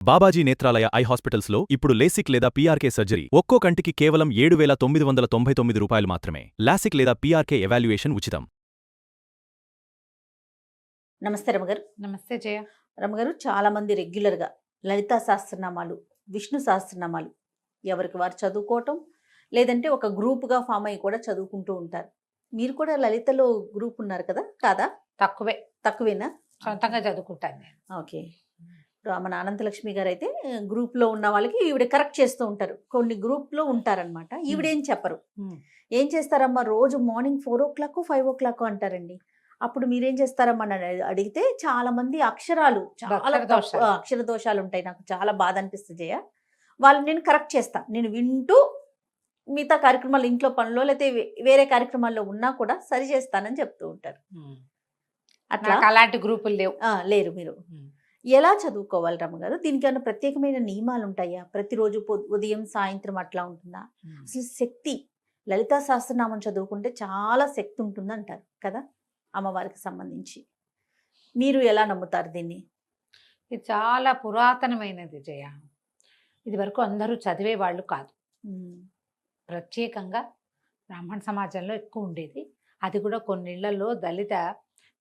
Babaji Netralaya I హాస్పిటల్స్లో ఇప్పుడు LASIK లేదా పీఆర్కే సర్జరీ ఒక్కో కంటికి కేవలం 7,999 రూపాయలు మాత్రమే. లాసిక్ లేదా పీఆర్కే ఎవాల్యుయేషన్ ఉచితం. నమస్తే రమగారు. నమస్తే జయ. రమగారు, చాలామంది రెగ్యులర్గా లలితా సహస్రనామాలు, విష్ణు సహస్రనామాలు ఎవరికి వారు చదువుకోవటం, లేదంటే ఒక గ్రూప్గా ఫామ్ అయ్యి కూడా చదువుకుంటూ ఉంటారు. మీరు కూడా లలితలో గ్రూప్ ఉన్నారు కదా, కాదా? తక్కువేనా? సొంతంగా చదువుకుంటాను నేను. ఓకే. ఇప్పుడు మన అనంతలక్ష్మి గారు అయితే గ్రూప్లో ఉన్న వాళ్ళకి ఈవిడ కరెక్ట్ చేస్తూ ఉంటారు. కొన్ని గ్రూప్లో ఉంటారనమాట. ఈవిడేం చెప్పరు. ఏం చేస్తారమ్మా, రోజు మార్నింగ్ 4 o'clock 5 o'clock అంటారండి. అప్పుడు మీరేం చేస్తారమ్మా అని అడిగితే చాలా మంది అక్షరాలు చాలా అక్షర దోషాలు ఉంటాయి. నాకు చాలా బాధ అనిపిస్తుంది జయ. వాళ్ళు నేను కరెక్ట్ చేస్తా, నేను వింటూ మిగతా కార్యక్రమాలు, ఇంట్లో పనులు లేకపోతే వేరే కార్యక్రమాల్లో ఉన్నా కూడా సరి చేస్తానని చెప్తూ ఉంటారు. అట్లా అలాంటి గ్రూపులు లేవు. లేరు. మీరు ఎలా చదువుకోవాలి రమ్మగారు? దీనికి ఏమైనా ప్రత్యేకమైన నియమాలు ఉంటాయా? ప్రతిరోజు ఉదయం సాయంత్రం అట్లా ఉంటుందా? అసలు శక్తి, లలితా సహస్రనామం చదువుకుంటే చాలా శక్తి ఉంటుంది అంటారు కదా, అమ్మవారికి సంబంధించి. మీరు ఎలా నమ్ముతారు దీన్ని? ఇది చాలా పురాతనమైనది జయ. ఇది వరకు అందరూ చదివే వాళ్ళు కాదు. ప్రత్యేకంగా బ్రాహ్మణ సమాజంలో ఎక్కువ ఉండేది. అది కూడా కొన్నిళ్లలో దళిత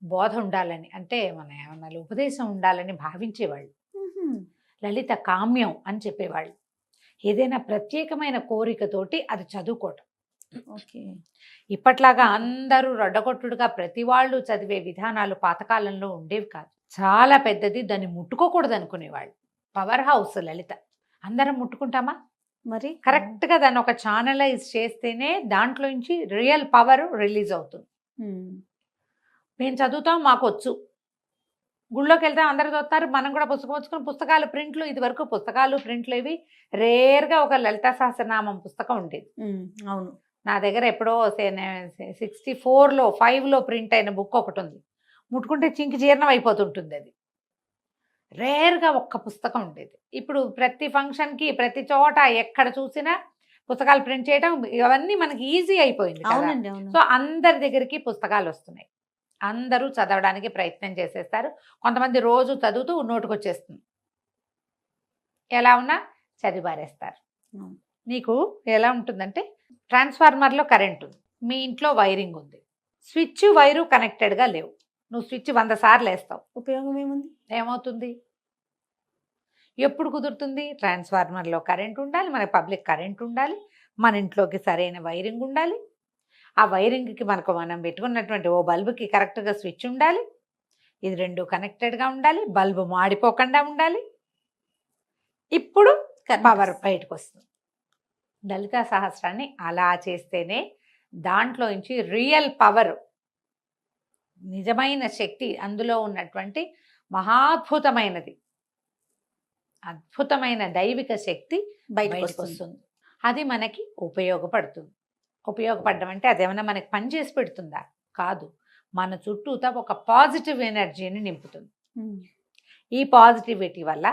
బోధ ఉండాలని, అంటే మన ఉపదేశం ఉండాలని భావించేవాళ్ళు. లలిత కామ్యం అని చెప్పేవాళ్ళు. ఏదైనా ప్రత్యేకమైన కోరికతోటి అది చదువుకోవటం. ఓకే. ఇప్పట్లాగా అందరూ రొడ్డగొట్టుడుగా ప్రతి వాళ్ళు చదివే విధానాలు పాతకాలంలో ఉండేవి కాదు. చాలా పెద్దది, దాన్ని ముట్టుకోకూడదు అనుకునేవాళ్ళు. పవర్ హౌస్ లలిత. అందరం ముట్టుకుంటామా? మరి కరెక్ట్గా దాన్ని ఒక ఛానలైజ్ చేస్తేనే దాంట్లో నుంచి రియల్ పవర్ రిలీజ్ అవుతుంది. మేము చదువుతాం, మాకు వచ్చు. గుళ్ళోకి వెళ్తాం, అందరు చదువుతారు, మనం కూడా పుస్తకం వచ్చుకుని పుస్తకాలు ప్రింట్లు. ఇది వరకు పుస్తకాలు ప్రింట్లు ఇవి రేర్గా ఒక లలితా సహస్రనామం పుస్తకం ఉండేది. అవును. నా దగ్గర ఎప్పుడో 64లో 5లో ప్రింట్ అయిన బుక్ ఒకటి ఉంది. ముట్టుకుంటే చింకి జీర్ణం అయిపోతుంటుంది. అది రేర్గా ఒక్క పుస్తకం ఉండేది. ఇప్పుడు ప్రతి ఫంక్షన్కి ప్రతి చోట ఎక్కడ చూసినా పుస్తకాలు ప్రింట్ చేయడం, ఇవన్నీ మనకి ఈజీ అయిపోయింది. సో అందరి దగ్గరికి పుస్తకాలు వస్తున్నాయి. అందరూ చదవడానికి ప్రయత్నం చేసేస్తారు. కొంతమంది రోజు చదువుతూ నోటుకొచ్చేస్తుంది. ఎలా ఉన్నా చదివి పారేస్తారు. నీకు ఎలా ఉంటుందంటే, ట్రాన్స్ఫార్మర్లో కరెంట్ ఉంది, మీ ఇంట్లో వైరింగ్ ఉంది, స్విచ్ వైరు కనెక్టెడ్గా లేవు. నువ్వు స్విచ్ 100 సార్లు వేస్తావు, ఉపయోగం ఏముంది? ఏమవుతుంది? ఎప్పుడు కుదురుతుంది? ట్రాన్స్ఫార్మర్లో కరెంట్ ఉండాలి, మన పబ్లిక్ కరెంట్ ఉండాలి, మన ఇంట్లోకి సరైన వైరింగ్ ఉండాలి. ఆ వైరింగ్కి మనం పెట్టుకున్నటువంటి ఓ బల్బుకి కరెక్ట్గా స్విచ్ ఉండాలి. ఇది 2 కనెక్టెడ్గా ఉండాలి. బల్బు మాడిపోకుండా ఉండాలి. ఇప్పుడు పవర్ బయటకు వస్తుంది. లలితా సహస్రాన్ని అలా చేస్తేనే దాంట్లో నుంచి రియల్ పవర్, నిజమైన శక్తి, అందులో ఉన్నటువంటి మహాద్భుతమైనది, అద్భుతమైన దైవిక శక్తి బయటకు వస్తుంది. అది మనకి ఉపయోగపడుతుంది. ఉపయోగపడడం అంటే అదేమన్నా మనకి పని చేసి పెడుతుందా? కాదు. మన చుట్టూతా ఒక పాజిటివ్ ఎనర్జీని నింపుతుంది. ఈ పాజిటివిటీ వల్ల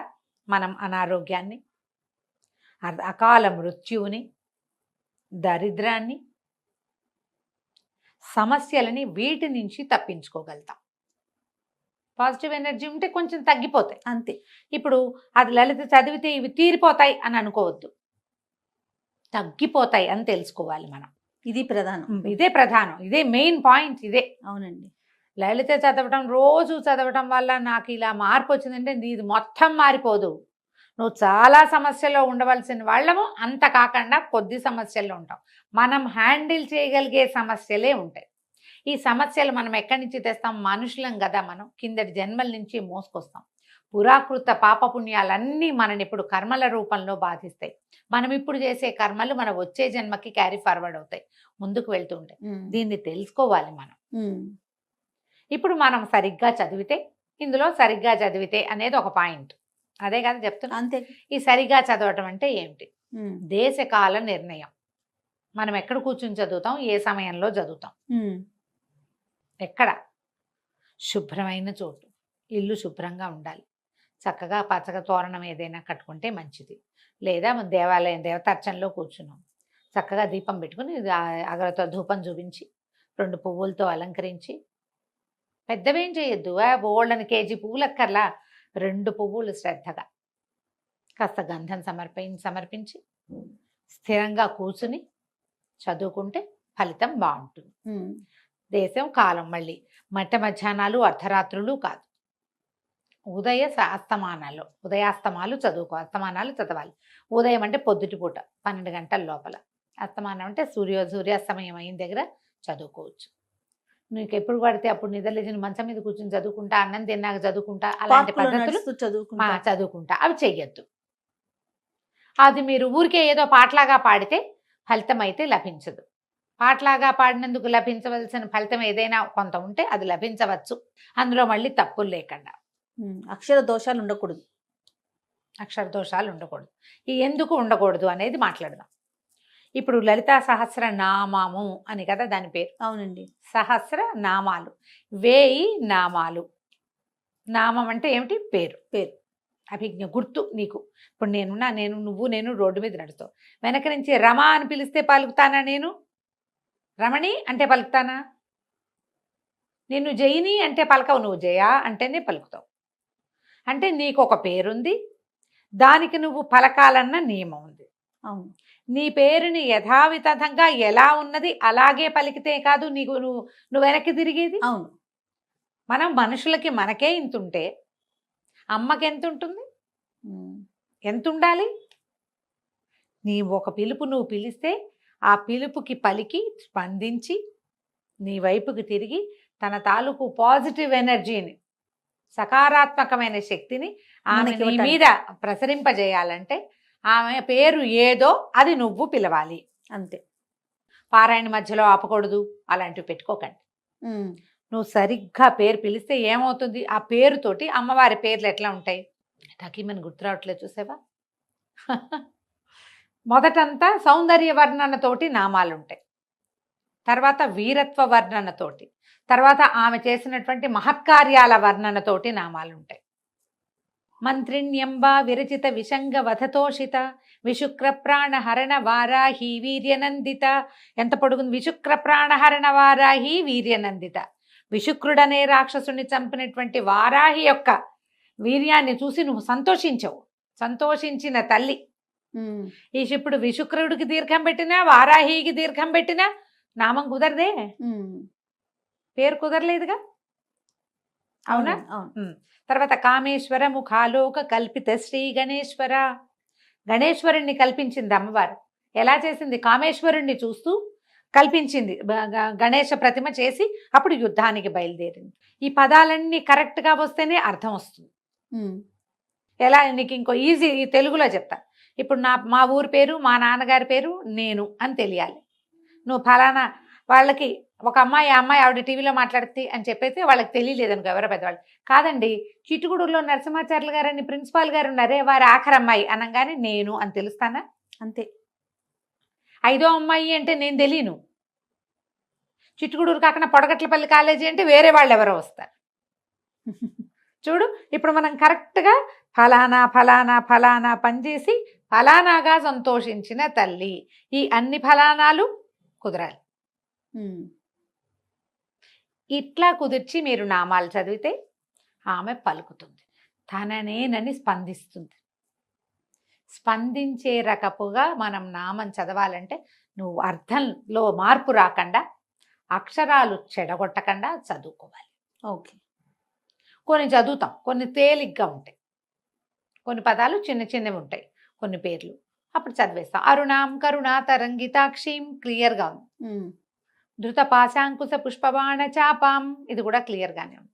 మనం అనారోగ్యాన్ని, అకాల మృత్యువుని, దరిద్రాన్ని, సమస్యలని, వీటి నుంచి తప్పించుకోగలుగుతాం. పాజిటివ్ ఎనర్జీ ఉంటే కొంచెం తగ్గిపోతాయి అంతే. ఇప్పుడు అది లలిత చదివితే ఇవి తీరిపోతాయి అని అనుకోవద్దు, తగ్గిపోతాయి అని తెలుసుకోవాలి మనం. ఇది ప్రధానం. ఇదే ప్రధానం, ఇదే మెయిన్ పాయింట్. ఇదే. అవునండి. లలిత చదవటం, రోజు చదవటం వల్ల నాకు ఇలా మార్పు వచ్చిందంటే ఇది మొత్తం మారిపోదు. నువ్వు చాలా సమస్యలో ఉండవలసిన వాళ్ళము, అంత కాకుండా కొద్ది సమస్యల్లో ఉంటాం. మనం హ్యాండిల్ చేయగలిగే సమస్యలే ఉంటాయి. ఈ సమస్యలు మనం ఎక్కడి నుంచి తెస్తాం? మనుషులం కదా మనం, కిందటి జన్మల నుంచి మోసుకొస్తాం. పురాకృత పాపపుణ్యాలన్నీ మనని ఇప్పుడు కర్మల రూపంలో బాధిస్తాయి. మనం ఇప్పుడు చేసే కర్మలు మన వచ్చే జన్మకి క్యారీ ఫార్వర్డ్ అవుతాయి, ముందుకు వెళ్తూ ఉంటాయి. దీన్ని తెలుసుకోవాలి మనం. ఇప్పుడు మనం సరిగ్గా చదివితే, ఇందులో సరిగ్గా చదివితే అనేది ఒక పాయింట్. అదే కదా చెప్తున్నా. అంతే. ఈ సరిగ్గా చదవటం అంటే ఏమిటి? దేశకాల నిర్ణయం. మనం ఎక్కడ కూర్చుని చదువుతాం, ఏ సమయంలో చదువుతాం, ఎక్కడ? శుభ్రమైన చోటు, ఇల్లు శుభ్రంగా ఉండాలి, చక్కగా పచ్చగా తోరణం ఏదైనా కట్టుకుంటే మంచిది. లేదా దేవాలయం దేవతార్చనలో కూర్చున్నాం, చక్కగా దీపం పెట్టుకుని అగరతో ధూపం చూపించి 2 పువ్వులతో అలంకరించి, పెద్దవేం చేయొద్దు, బోల్డని కేజీ పువ్వులు అక్కర్లా, 2 పువ్వులు శ్రద్ధగా కాస్త గంధం సమర్పించి స్థిరంగా కూర్చుని చదువుకుంటే ఫలితం బాగుంటుంది. దేశం కాలం మళ్ళీ మధ్యాహ్నాలు అర్ధరాత్రులు కాదు, ఉదయాస్తమాలు అస్తమానాలు చదవాలి. ఉదయం అంటే పొద్దుటిపూట 12 గంటల లోపల, అస్తమానం అంటే సూర్యాస్తమయం అయిన దగ్గర చదువుకోవచ్చు. నీకు ఎప్పుడు పడితే అప్పుడు నిద్రలేచిన మంచం మీద కూర్చొని చదువుకుంటా, అన్నం తిన్నాక చదువుకుంటా, అలాంటి పద్ధతులు చదువుకుంటా అవి చెయ్యొద్దు. అది మీరు ఊరికే ఏదో పాటలాగా పాడితే ఫలితం అయితే లభించదు. పాటలాగా పాడినందుకు లభించవలసిన ఫలితం ఏదైనా కొంత ఉంటే అది లభించవచ్చు, అందులో మళ్ళీ తప్పులు లేకుండా. అక్షర దోషాలు ఉండకూడదు. ఎందుకు ఉండకూడదు అనేది మాట్లాడదాం. ఇప్పుడు లలితా సహస్ర నామము అని కదా దాని పేరు. అవునండి. సహస్ర నామాలు, 1000 నామాలు. నామం అంటే ఏమిటి? పేరు. అభిజ్ఞ, గుర్తు. నీకు ఇప్పుడు నేను రోడ్డు మీద నడుస్తావు, వెనక నుంచి రమ అని పిలిస్తే పలుకుతానా? నేను రమణి అంటే పలుకుతానా? నిన్ను జయిని అంటే పలకవు, నువ్వు జయ అంటేనే పలుకుతావు. అంటే నీకు ఒక పేరుంది, దానికి నువ్వు పలకాలన్న నియమం ఉంది. అవును. నీ పేరుని యథావిధంగా ఎలా ఉన్నది అలాగే పలికితే కాదు నువ్వు వెనక్కి తిరిగేది. అవును. మనం మనుషులకి మనకే ఇంతుంటే అమ్మకి ఎంత ఉంటుంది? ఎంత ఉండాలి? ఒక పిలుపు నువ్వు పిలిస్తే ఆ పిలుపుకి పలికి స్పందించి నీ వైపుకి తిరిగి తన తాలూకు పాజిటివ్ ఎనర్జీని, సకారాత్మకమైన శక్తిని ఆమె నీ మీద ప్రసరింపజేయాలంటే ఆమె పేరు ఏదో అది నువ్వు పిలవాలి అంతే. పారాయణ మధ్యలో ఆపకూడదు, అలాంటివి పెట్టుకోకండి. నువ్వు సరిగ్గా పేరు పిలిస్తే ఏమవుతుంది? ఆ పేరుతోటి అమ్మవారి పేర్లు ఎట్లా ఉంటాయి? టకీమని గుర్తు రావట్లేదు, చూసావా? మొదటంతా సౌందర్య వర్ణనతోటి నామాలు ఉంటాయి, తర్వాత వీరత్వ వర్ణనతోటి, తర్వాత ఆమె చేసినటువంటి మహత్కార్యాల వర్ణనతోటి నామాలు ఉంటాయి. మంత్రిణ్యంబా విరచిత విషంగ వధతోషిత విశుక్ర ప్రాణహరణ వారాహి వీర్యనందిత. ఎంత పొడుగుంది? విశుక్ర ప్రాణహరణ వారాహి వీర్యనందిత. విశుక్రుడనే రాక్షసుని చంపినటువంటి వారాహి యొక్క వీర్యాన్ని చూసి నువ్వు సంతోషించవు, సంతోషించిన తల్లి. ఈ ఇప్పుడు విశుక్రుడికి దీర్ఘం పెట్టినా వారాహికి దీర్ఘం పెట్టినా నామం కుదరదే, పేరు కుదరలేదుగా. అవునా? తర్వాత కామేశ్వర ముఖాలోక కల్పిత శ్రీ గణేశ్వర. గణేశ్వరుణ్ణి కల్పించింది అమ్మవారు. ఎలా చేసింది? కామేశ్వరుణ్ణి చూస్తూ కల్పించింది, గణేశ ప్రతిమ చేసి అప్పుడు యుద్ధానికి బయలుదేరింది. ఈ పదాలన్నీ కరెక్ట్గా వస్తేనే అర్థం వస్తుంది. ఎలా? నీకు ఇంకో ఈజీ తెలుగులో చెప్తా. ఇప్పుడు మా ఊరి పేరు, మా నాన్నగారి పేరు నేను అని తెలియాలి. నువ్వు ఫలానా వాళ్ళకి ఒక అమ్మాయి ఆవిడ టీవీలో మాట్లాడుతుంది అని చెప్పైతే వాళ్ళకి తెలియలేదనుకో, ఎవరో పెద్దవాళ్ళు. కాదండి, చిట్టుగూడూరులో నరసింహాచార్యులు గారని ప్రిన్సిపాల్ గారు ఉన్నారే, వారి ఆఖరి అమ్మాయి అనగానే నేను అని తెలుస్తానా? అంతే. 5వ అమ్మాయి అంటే నేను తెలియను. చిట్టుగూడూరు కాకుండా పొడగట్లపల్లి కాలేజీ అంటే వేరే వాళ్ళు ఎవరో వస్తారు. చూడు, ఇప్పుడు మనం కరెక్ట్గా ఫలానా ఫలానా ఫలానా పనిచేసి ఫలానాగా సంతోషించిన తల్లి, ఈ అన్ని ఫలానాలు కుదరాలి. ఇట్లా కుదిర్చి మీరు నామాలు చదివితే ఆమె పలుకుతుంది, తననేనని స్పందిస్తుంది. స్పందించే రకపుగా మనం నామం చదవాలంటే నువ్వు అర్థంలో మార్పు రాకుండా, అక్షరాలు చెడగొట్టకుండా చదువుకోవాలి. ఓకే. కొన్ని చదువుతాం, కొన్ని తేలిగ్గా ఉంటాయి, కొన్ని పదాలు చిన్న చిన్నవి ఉంటాయి, కొన్ని పేర్లు అప్పుడు చదివేస్తాం. అరుణాం కరుణా తరంగితాక్షీం క్లియర్గా ఉంది. ధృత పాశాంకుశ పుష్పబాణ చాపాం, ఇది కూడా క్లియర్గానే ఉంది.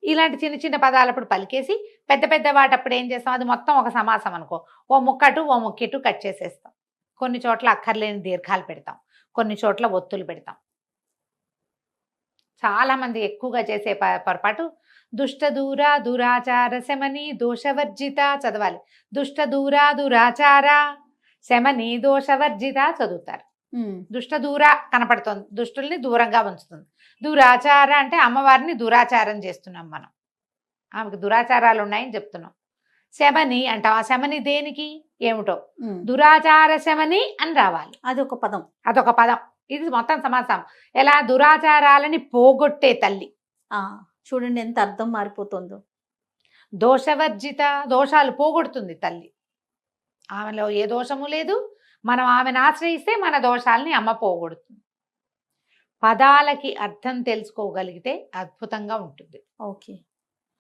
ఇలాంటి చిన్న చిన్న పదాలు అప్పుడు పలికేసి పెద్ద పెద్ద వాటప్పుడు ఏం చేస్తాం? అది మొత్తం ఒక సమాసం అనుకో, ఓ ముక్కటు ఓ ముక్కిటు కట్ చేసేస్తాం. కొన్ని చోట్ల అక్కర్లేని దీర్ఘాలు పెడతాం, కొన్ని చోట్ల ఒత్తులు పెడతాం. చాలామంది ఎక్కువగా చేసే పొరపాటు దుష్ట దూరా దురాచార శమని దోషవర్జిత చదవాలి. దుష్ట దూరా దురాచార శమని దోషవర్జిత చదువుతారు. దుష్ట దూర కనపడుతుంది, దుష్టుల్ని దూరంగా ఉంచుతుంది. దురాచార అంటే అమ్మవారిని దురాచారం చేస్తున్నాం మనం, ఆమెకు దురాచారాలు ఉన్నాయని చెప్తున్నాం. శమని అంటాం, ఆ శమని దేనికి ఏమిటో, దురాచార శమని అని రావాలి. అదొక పదం. ఇది మొత్తం సమాసం. ఎలా? దురాచారాలని పోగొట్టే తల్లి. చూడండి ఎంత అర్థం మారిపోతుందో. దోషవర్జిత, దోషాలు పోగొడుతుంది తల్లి. ఆమెలో ఏ దోషము లేదు. మనం ఆమెను ఆశ్రయిస్తే మన దోషాలని అమ్మ పోగొడుతుంది. పదాలకి అర్థం తెలుసుకోగలిగితే అద్భుతంగా ఉంటుంది. ఓకే.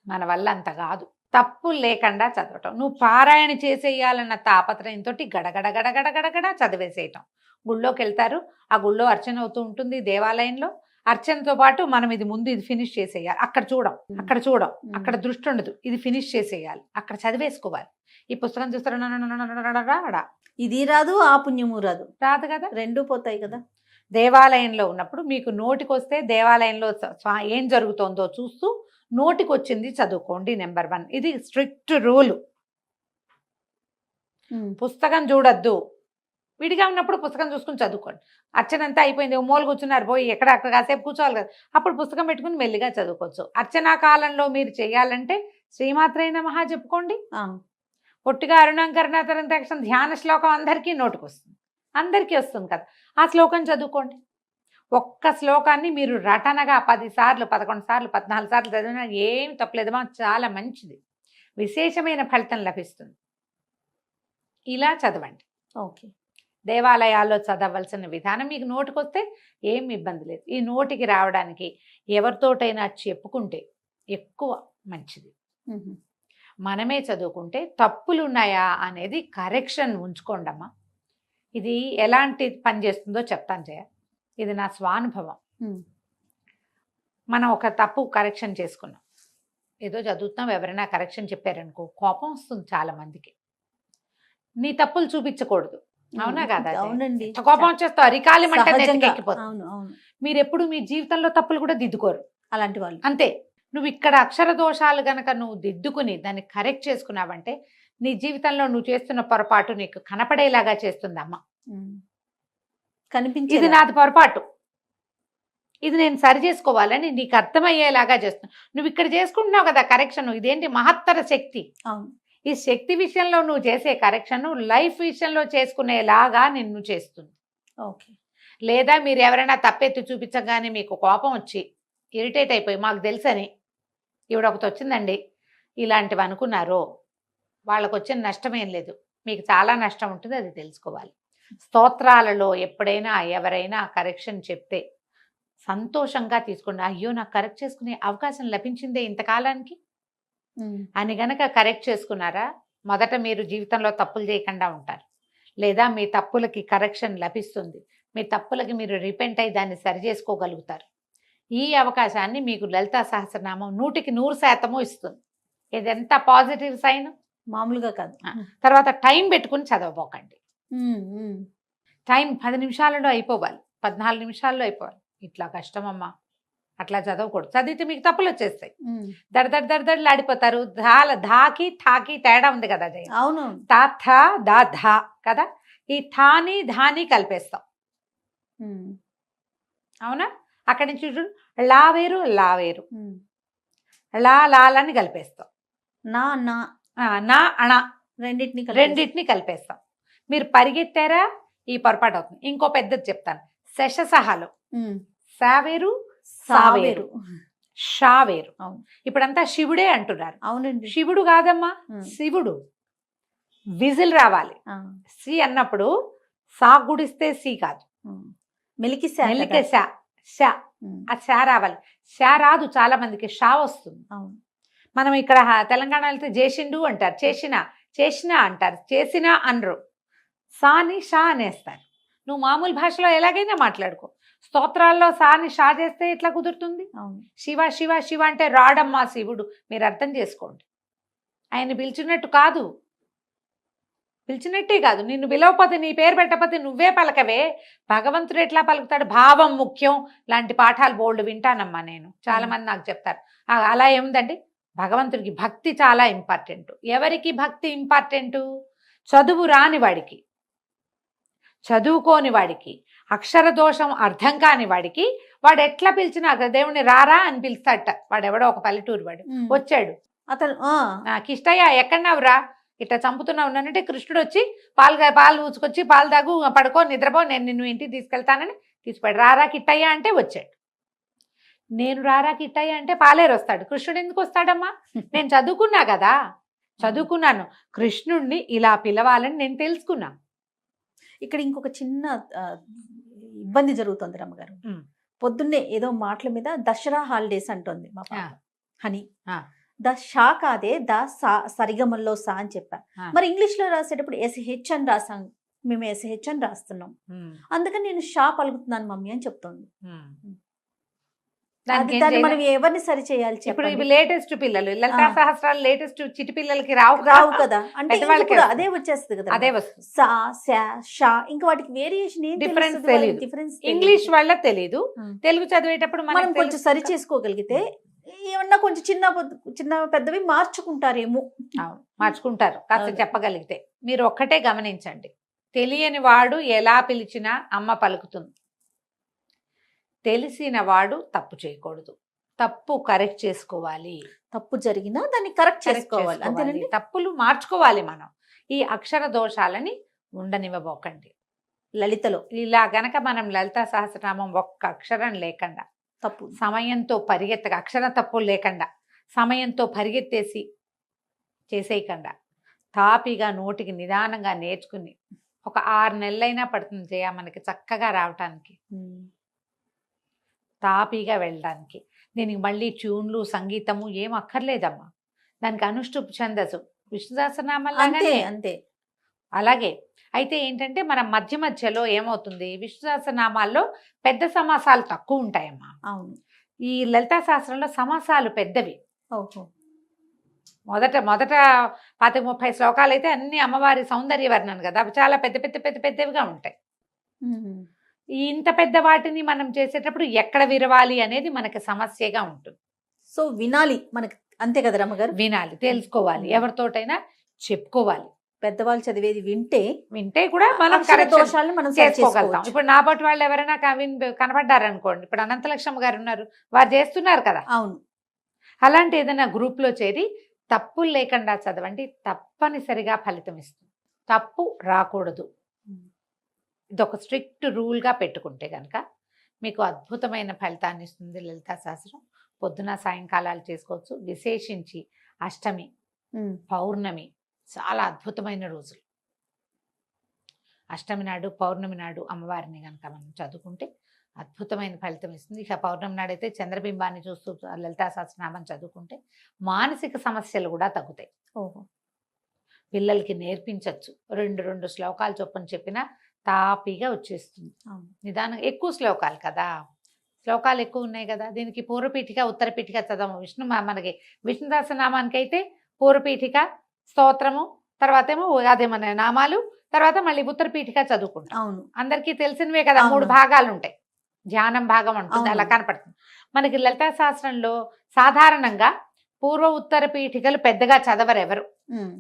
మన వల్ల అంత కాదు. తప్పులు లేకుండా చదవటం. నువ్వు పారాయణ చేసేయాలన్న తాపత్రయంతో గడగడ గడగడ గడగడ చదివేసేయటం. గుళ్ళోకి వెళ్తారు, ఆ గుళ్ళో అర్చన అవుతూ ఉంటుంది దేవాలయంలో. అర్చనతో పాటు మనం ఇది ముందు ఇది ఫినిష్ చేసేయాలి. అక్కడ చూడం, అక్కడ దృష్టి ఉండదు, ఇది ఫినిష్ చేసేయాలి, అక్కడ చదివేసుకోవాలి. ఈ పుస్తకం చూస్తారా, ఇది రాదు, ఆ పుణ్యము రాదు. రాదు కదా, రెండూ పోతాయి కదా. దేవాలయంలో ఉన్నప్పుడు మీకు నోటికి వస్తే దేవాలయంలో ఏం జరుగుతోందో చూస్తూ నోటికి వచ్చింది చదువుకోండి. నెంబర్ 1, ఇది స్ట్రిక్ట్ రూల్. పుస్తకం చూడొద్దు. విడిగా ఉన్నప్పుడు పుస్తకం చూసుకుని చదువుకోండి. అర్చన అంతా అయిపోయింది, మూల కూర్చున్నారు, పోయి అక్కడ కాసేపు కూర్చోవాలి కదా, అప్పుడు పుస్తకం పెట్టుకుని మెల్లిగా చదువుకోవచ్చు. అర్చనా కాలంలో మీరు చేయాలంటే శ్రీమాత్రే నమః చెప్పుకోండి. పొట్టిగా అరుణంకరణాతరంతక్షం ధ్యాన శ్లోకం అందరికీ నోటికి వస్తుంది, అందరికీ వస్తుంది కదా, ఆ శ్లోకం చదువుకోండి. ఒక్క శ్లోకాన్ని మీరు రటనగా 10 సార్లు 11 సార్లు 14 సార్లు చదివినా ఏం తప్పలేదమ్మా, చాలా మంచిది, విశేషమైన ఫలితం లభిస్తుంది. ఇలా చదవండి. ఓకే. దేవాలయాల్లో చదవలసిన విధానం మీకు నోటికి వస్తే ఏం ఇబ్బంది లేదు. ఈ నోటికి రావడానికి ఎవరితోటైనా చెప్పుకుంటే ఎక్కువ మంచిది. మనమే చదువుకుంటే తప్పులు ఉన్నాయా అనేది కరెక్షన్ ఉంచుకోండమ్మా. ఇది ఎలాంటి పని చేస్తుందో చెప్తాను జయ, ఇది నా స్వానుభవం. మనం ఒక తప్పు కరెక్షన్ చేసుకున్నాం, ఏదో చదువుతున్నాం, ఎవరైనా కరెక్షన్ చెప్పారనుకో కోపం వస్తుంది చాలా మందికి. నీ తప్పులు చూపించకూడదు, అవునా కదా? అవునండి. కోపం వచ్చేస్తావు, అరికాలి మంట ఎక్కిపోతుంది. అవును అవును. మీరు ఎప్పుడు మీ జీవితంలో తప్పులు కూడా దిద్దుకోరు అలాంటి వాళ్ళు. అంతే. నువ్వు ఇక్కడ అక్షర దోషాలు గనక నువ్వు దిద్దుకుని దాన్ని కరెక్ట్ చేసుకున్నావంటే నీ జీవితంలో నువ్వు చేస్తున్న పొరపాటు నీకు కనపడేలాగా చేస్తుంది అమ్మ. కనిపించి ఇది నాది పొరపాటు, ఇది నేను సరి చేసుకోవాలని నీకు అర్థమయ్యేలాగా చేస్తున్నావు. నువ్వు ఇక్కడ చేసుకుంటున్నావు కదా కరెక్షన్, ఇదేంటి మహత్తర శక్తి. అవును. ఈ శక్తి విషయంలో నువ్వు చేసే కరెక్షన్ లైఫ్ విషయంలో చేసుకునేలాగా నిన్ను చేస్తుంది. ఓకే. లేదా మీరు ఎవరైనా తప్పెత్తి చూపించగానే మీకు కోపం వచ్చి ఇరిటేట్ అయిపోయి మాకు తెలుసని ఈవిడ ఒకటి వచ్చిందండి ఇలాంటివి అనుకున్నారో వాళ్ళకు వచ్చిన నష్టం ఏం లేదు, మీకు చాలా నష్టం ఉంటుంది, అది తెలుసుకోవాలి. స్తోత్రాలలో ఎప్పుడైనా ఎవరైనా కరెక్షన్ చెప్తే సంతోషంగా తీసుకోండి. అయ్యో నాకు కరెక్ట్ చేసుకునే అవకాశం లభించిందే ఇంతకాలానికి అని గనక కరెక్ట్ చేసుకున్నారా, మొదట మీరు జీవితంలో తప్పులు చేయకుండా ఉంటారు. లేదా మీ తప్పులకి కరెక్షన్ లభిస్తుంది, మీ తప్పులకి మీరు రిపెంట్ అయ్యి దాన్ని సరి చేసుకోగలుగుతారు. ఈ అవకాశాన్ని మీకు లలితా సహస్రనామం 100% ఇస్తుంది. ఇది ఎంత పాజిటివ్ సైన్, మామూలుగా కాదు. తర్వాత టైం పెట్టుకుని చదవబోకండి. టైం 10 నిమిషాలలో అయిపోవాలి, 14 నిమిషాల్లో అయిపోవాలి. ఇట్లా కష్టమమ్మా, అట్లా చదవకూడదు. చదివితే మీకు తప్పులు వచ్చేస్తాయి, దడదడలాడిపోతారు. ఆడిపోతారు. ధాకి థాకి తేడా ఉంది కదా జయ. అవును. తా థా దా ధా కదా, ఈ థాని ధాని కలిపేస్తాం, అవునా? అక్కడి నుంచి చూడు లా వేరు లా వేరు, లాలని కలిపేస్తాం, నా నా నా అణ రెండింటిని కలిపేస్తాం. మీరు పరిగెత్తారా ఈ పొరపాటు అవుతుంది. ఇంకో పెద్దది చెప్తాను, శశసహాలు సావేరు సావేరు షావేరు. అవును. ఇప్పుడంతా శివుడే అంటున్నారు. అవునండి. శివుడు కాదమ్మా, శివుడు. విజిల్ రావాలి. సి అన్నప్పుడు సా గుడిస్తే సి కాదు, మెలికి శా షా, ఆ షా రావాలి. షా రాదు చాలా మందికి, షా వస్తుంది. మనం ఇక్కడ తెలంగాణలో వెళ్తే చేసిండు అంటారు, చేసిన అంటారు, చేసినా అనరు. సాని షా అనేస్తారు. నువ్వు మామూలు భాషలో ఎలాగైనా మాట్లాడుకో, స్తోత్రాల్లో సాని షా చేస్తే ఎట్లా కుదురుతుంది? శివ శివ శివ అంటే రాడమ్మా శివుడు, మీరు అర్థం చేసుకోండి. ఆయన పిలిచినట్టు కాదు, పిలిచినట్టే కాదు. నిన్ను పిలవకపోతే, నీ పేరు పెట్టకపోతే నువ్వే పలకవే, భగవంతుడు ఎట్లా పలుకుతాడు? భావం ముఖ్యం లాంటి పాఠాలు బోల్డ్ వింటానమ్మా నేను, చాలా మంది నాకు చెప్తారు. అలా ఏముందండి, భగవంతుడికి భక్తి చాలా ఇంపార్టెంట్. ఎవరికి భక్తి ఇంపార్టెంటు? చదువు రాని వాడికి, చదువుకోని వాడికి, అక్షర దోషం అర్థం కాని వాడికి, వాడు ఎట్లా పిలిచినా దేవుణ్ణి రారా అని పిలుస్తాడట. వాడెవడో ఒక పల్లెటూరు వాడు వచ్చాడు, అతను కిష్టయ్య ఎక్కడన్నావురా, ఇట్లా చంపుతున్నావు అంటే కృష్ణుడు వచ్చి పాలు ఊచుకొచ్చి పాలు తాగు పడుకో నిద్రపో, నేను నిన్ను ఇంటికి తీసుకెళ్తానని తీసుకుపోయాడు. రారా కిట్టయ్య అంటే వచ్చాడు. నేను రారా కిట్టయ్య అంటే పాలేరు వస్తాడు, కృష్ణుడు ఎందుకు వస్తాడమ్మా? నేను చదువుకున్నా కదా, చదువుకున్నాను, కృష్ణుణ్ణి ఇలా పిలవాలని నేను తెలుసుకున్నా. ఇక్కడ ఇంకొక చిన్న ఆ, ఇబ్బంది జరుగుతుంది రమ్మగారు. ఉమ్. పొద్దున్నే ఏదో మాటల మీద దసరా హాలిడేస్ అంటుంది మా పాప ఆ. హని. ఆ. ద షా కాదే ద సా సరిగమల్లో సా అని చెప్పా. ఆ. మరి ఇంగ్లీష్ లో రాసేటప్పుడు ఎస్హెచ్ అని రాసాం, మేము ఎస్హెచ్ అని రాస్తున్నాం, ఉమ్. అందుకని నేను షా పలుకుతున్నాను మమ్మీ అని చెప్తోంది. ఉమ్. అది దానికి ఏం దాన్ని చేయలేం. మనం ఎవరిని సరి చేయాలి ఇప్పుడు చెప్పండి? ఇవి లేటెస్ట్ పిల్లలు, లలితా ఆ. సహస్రాలు లేటెస్ట్ చిటి పిల్లలకి రావు రావు కదా, అంటే పెద్దవాళ్ళకే ఇంక ఇప్పుడు వస్తుంది. అదే వచ్చేస్తుంది కదా, అదే వస్తుంది. సా శా షా, ఇంకా వాటికి వేరియేషన్ ఏం Difference తెలుస్తుంది? వాళ్ళకి తెలీదు. difference ఇంగ్లీష్ తెలీదు. వాళ్ళ తెలీదు, ఉమ్. తెలుగు చదివేటప్పుడు మనం మనకి కొంచెం సరి చేసుకోగలిగితే ఏమన్నా కొంచెం చిన్న పెద్దవి మార్చుకుంటారేమో. అవును, మార్చుకుంటారు కాస్త అవును. చెప్పగలిగితే. మీరు ఒక్కటే గమనించండి, తెలియని వాడు ఎలా పిలిచినా అమ్మ పలుకుతుంది. తెలిసిన వాడు తప్పు చేయకూడదు, తప్పు కరెక్ట్ చేసుకోవాలి. తప్పు జరిగినా దాన్ని కరెక్ట్ Correct చేసుకోవాలి, అంతేనండి. తప్పులు మార్చుకోవాలి మనం. ఈ అక్షర దోషాలని ఉండనివ్వబోకండి. లలితలో ఇలా గనక మనం లలితా సహస్రనామం ఒక్క అక్షరం లేకుండా, తప్పు సమయంతో అక్షర తప్పు లేకుండా సమయంతో పరిగెత్తేసి చేసేయకుండా, తాపిగా నోటికి నిదానంగా నేర్చుకుని ఒక 6 నెలలైనా పడుతుంది జయ మనకి చక్కగా రావటానికి, ఉమ్. తాపీగా వెళ్ళడానికి. దీనికి మళ్ళీ ట్యూన్లు సంగీతము ఏం అక్కర్లేదమ్మా. దానికి అనుష్ఠుప్ ఛందస్సు విష్ణు అంతే సహస్రనామాలాగానే. అంతే. అలాగే అయితే ఏంటంటే మనం మధ్య మధ్యలో ఏమవుతుంది, విష్ణు సహస్రనామాల్లో పెద్ద సమాసాలు తక్కువ ఉంటాయమ్మా. అవును. ఈ లలితా శాస్త్రంలో సమాసాలు పెద్దవి. ఓహో. మొదట 25-30 శ్లోకాలు అయితే అన్ని అమ్మవారి సౌందర్య వర్ణన కదా, అవి చాలా పెద్దవిగా ఉంటాయి. ఉమ్. ఈ ఇంత పెద్ద వాటిని మనం చేసేటప్పుడు ఎక్కడ విరవాలి అనేది మనకి సమస్యగా ఉంటుంది. సో వినాలి మనకి, అంతే కదా రమ్మగారు? వినాలి, తెలుసుకోవాలి, ఎవరితోటైనా చెప్పుకోవాలి. పెద్దవాళ్ళు చదివేది వింటే కూడా మనం అక్షర correction దోషాలను మనం సరి చేసుకోగలుగుతాం. చేసుకోవచ్చు. ఇప్పుడు నా పాటు వాళ్ళు ఎవరైనా కనపడ్డారనుకోండి, ఇప్పుడు అనంతలక్ష్మి గారు ఉన్నారు, వారు చేస్తున్నారు కదా, అవును. అలాంటి ఏదైనా గ్రూప్ లో చేరి తప్పులు లేకుండా చదవండి, తప్పనిసరిగా ఫలితం ఇస్తుంది. తప్పు రాకూడదు, ఇదొక స్ట్రిక్ట్ రూల్గా పెట్టుకుంటే కనుక మీకు అద్భుతమైన ఫలితాన్ని ఇస్తుంది లలితా సహస్రం. పొద్దున సాయంకాలాలు చేసుకోవచ్చు, విశేషించి అష్టమి, ఉమ్. పౌర్ణమి చాలా అద్భుతమైన రోజులు. అష్టమి నాడు పౌర్ణమి నాడు అమ్మవారిని కనుక మనం చదువుకుంటే అద్భుతమైన ఫలితం ఇస్తుంది. ఇక పౌర్ణమి నాడైతే చంద్రబింబాన్ని చూస్తూ లలితా సహస్రనామం చదువుకుంటే మానసిక సమస్యలు కూడా తగ్గుతాయి. ఓహో. పిల్లలకి నేర్పించవచ్చు, 2 శ్లోకాలు చొప్పున చెప్పినా తాపీగా వచ్చేస్తుంది. అవును. నిదానం, ఎక్కువ శ్లోకాలు కదా, శ్లోకాలు ఎక్కువ ఉన్నాయి కదా. దీనికి పూర్వపీఠిక ఉత్తరపీఠిక చదవము. మనకి విష్ణు సహస్రనామానికి అయితే పూర్వపీఠిక స్తోత్రము, తర్వాత ఏమో అదే మన నామాలు, తర్వాత మళ్ళీ ఉత్తరపీఠిక చదువుకుంటాం. అవును. అందరికీ తెలిసినవే కదా, 3 అవును. భాగాలు ఉంటాయి, ధ్యానం భాగం ఉంటుంది, అవును. అలా కనపడుతుంది. మనకి లలితా శాస్త్రంలో సాధారణంగా పూర్వ ఉత్తర పీఠికలు పెద్దగా చదవరు ఎవరు, ఉమ్.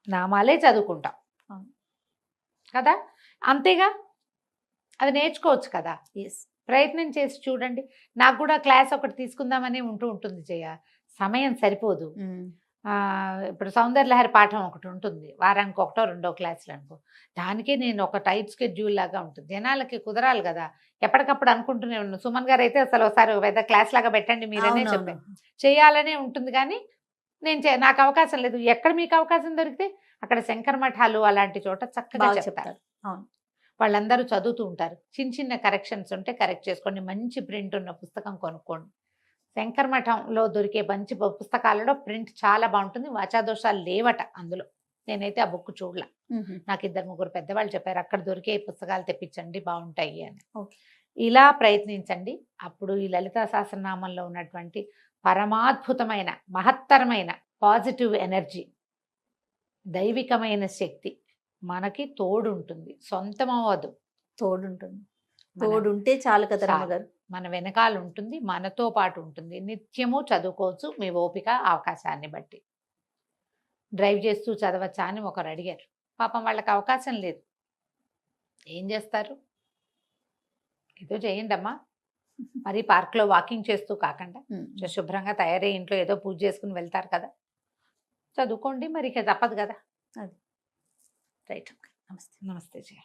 నామాలే చదువుకుంటాం అవును. కదా. అంతేగా, అది నేర్చుకోవచ్చు కదా, ఎస్. ప్రయత్నం చేసి చూడండి. నాకు కూడా క్లాస్ ఒకటి తీసుకుందామని ఉంటుంది జయ, సమయం సరిపోదు. ఉమ్. ఇప్పుడు సౌందర్యలహరి పాఠం ఒకటి ఉంటుంది, వారానికి 1-2 క్లాసులు అనుకో, దానికే నేను ఒక టైట్ స్కెడ్యూల్ లాగా ఉంటుంది. జనాలకి కుదరాలి కదా, ఎప్పటికప్పుడు అనుకుంటూనే ఉన్నాను. సుమన్ గారు అయితే అసలు ఒకసారి పెద్ద క్లాస్ లాగా పెట్టండి మీరనే అవునవును. చెప్పాను, చేయాలనే ఉంటుంది. కానీ నాకు అవకాశం లేదు. ఎక్కడ మీకు అవకాశం దొరికితే అక్కడ శంకర మఠాలు అలాంటి చోట చక్కగా బాగా చెప్తారు. చెప్తారు. అవును. వాళ్ళందరూ చదువుతూ ఉంటారు. చిన్న కరెక్షన్స్ ఉంటే కరెక్ట్ చేసుకోండి, మంచి ప్రింట్ ఉన్న పుస్తకం కొనుక్కోండి. శంకర మఠంలో దొరికే మంచి పుస్తకాలలో ప్రింట్ చాలా బాగుంటుంది, వాచాదోషాలు లేవట అందులో. నేనైతే ఆ బుక్ చూడలే, ఉహు. నాకు 2-3 పెద్దవాళ్ళు చెప్పారు అక్కడ దొరికే పుస్తకాలు తెప్పించండి బాగుంటాయి అని. ఓకే. ఇలా ప్రయత్నించండి. అప్పుడు ఈ లలితా సహస్రనామంలో ఉన్నటువంటి పరమాద్భుతమైన మహత్తరమైన పాజిటివ్ ఎనర్జీ, దైవికమైన శక్తి మనకి తోడుంటుంది, సొంతం అవ్వదు, తోడుంటుంది. తోడుంటే చాలు కదా చాలు. రమ్మగారు. మన వెనకాల ఉంటుంది, మనతో పాటు ఉంటుంది. నిత్యము చదువుకోవచ్చు మీ ఓపిక అవకాశాన్ని బట్టి. డ్రైవ్ చేస్తూ చదవచ్చా అని ఒకరు అడిగారు, పాపం వాళ్ళకి అవకాశం లేదు, ఏం చేస్తారు, ఏదో చేయండి అమ్మా. మరి పార్క్లో వాకింగ్ చేస్తూ కాకుండా శుభ్రంగా తయారై ఇంట్లో ఏదో పూజ చేసుకుని వెళ్తారు కదా, చదువుకోండి మరి, ఇక తప్పదు కదా. రైట్. నమస్తే. నమస్తే జయ.